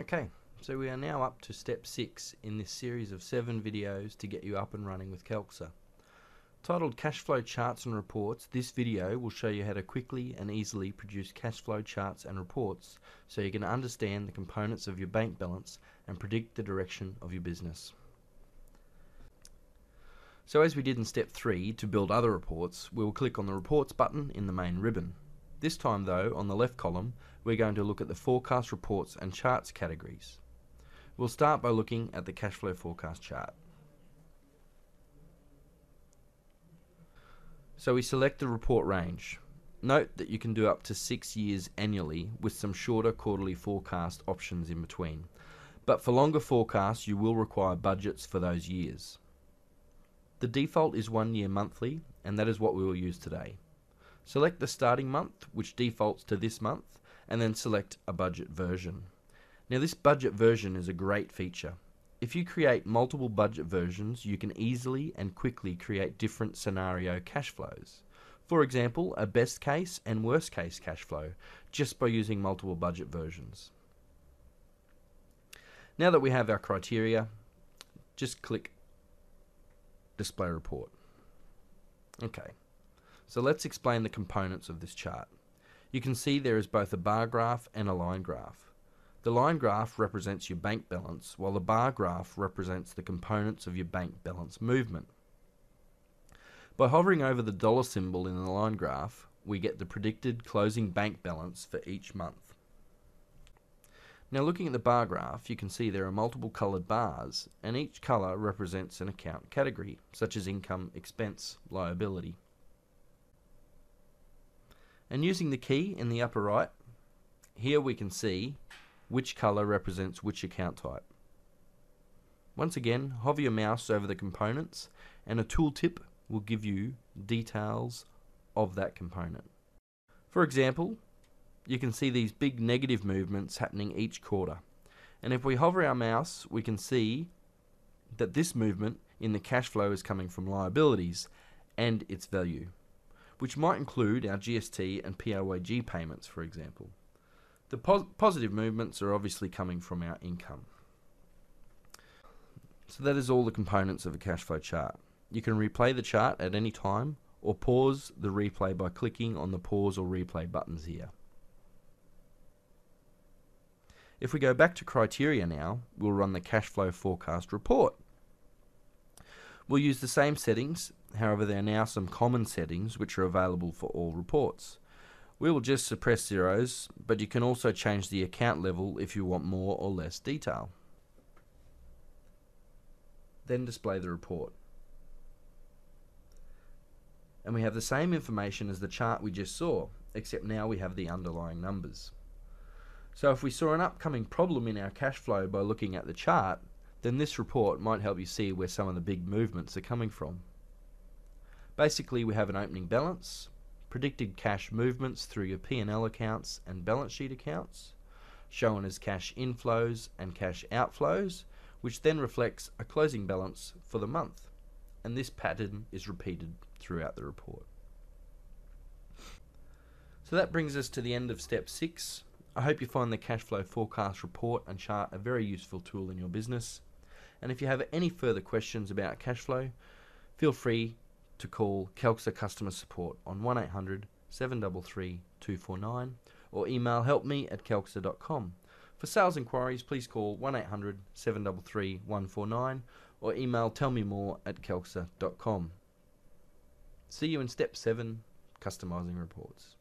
Okay, so we are now up to step 6 in this series of 7 videos to get you up and running with Calxa. Titled Cashflow Charts and Reports, this video will show you how to quickly and easily produce cashflow charts and reports so you can understand the components of your bank balance and predict the direction of your business. So as we did in step 3, to build other reports, we will click on the Reports button in the main ribbon. This time though, on the left column, we're going to look at the Forecast Reports and Charts categories. We'll start by looking at the Cashflow Forecast chart. So we select the report range. Note that you can do up to 6 years annually with some shorter quarterly forecast options in between. But for longer forecasts, you will require budgets for those years. The default is 1 year monthly, and that is what we will use today. Select the starting month, which defaults to this month, and then select a budget version. Now this budget version is a great feature. If you create multiple budget versions, you can easily and quickly create different scenario cash flows. For example, a best case and worst case cash flow, just by using multiple budget versions. Now that we have our criteria, just click Display Report. Okay. So let's explain the components of this chart. You can see there is both a bar graph and a line graph. The line graph represents your bank balance, while the bar graph represents the components of your bank balance movement. By hovering over the dollar symbol in the line graph, we get the predicted closing bank balance for each month. Now looking at the bar graph, you can see there are multiple coloured bars, and each colour represents an account category, such as income, expense, liability. And using the key in the upper right, here we can see which colour represents which account type. Once again, hover your mouse over the components and a tooltip will give you details of that component. For example, you can see these big negative movements happening each quarter. And if we hover our mouse, we can see that this movement in the cash flow is coming from liabilities and its value, which might include our GST and PAYG payments, for example. The positive movements are obviously coming from our income. So that is all the components of a cash flow chart. You can replay the chart at any time or pause the replay by clicking on the pause or replay buttons here. If we go back to criteria now, we'll run the cash flow forecast report. We'll use the same settings, however there are now some common settings which are available for all reports. We will just suppress zeros, but you can also change the account level if you want more or less detail. Then display the report. And we have the same information as the chart we just saw, except now we have the underlying numbers. So if we saw an upcoming problem in our cash flow by looking at the chart, then this report might help you see where some of the big movements are coming from. Basically, we have an opening balance, predicted cash movements through your P&L accounts and balance sheet accounts, shown as cash inflows and cash outflows, which then reflects a closing balance for the month. And this pattern is repeated throughout the report. So that brings us to the end of step 6. I hope you find the cash flow forecast report and chart a very useful tool in your business. And if you have any further questions about cash flow, feel free to call Calxa customer support on 1800 733 249 or email helpme@calxa.com. For sales inquiries, please call 1800 733 149 or email tellmemore@calxa.com. See you in step 7, customizing reports.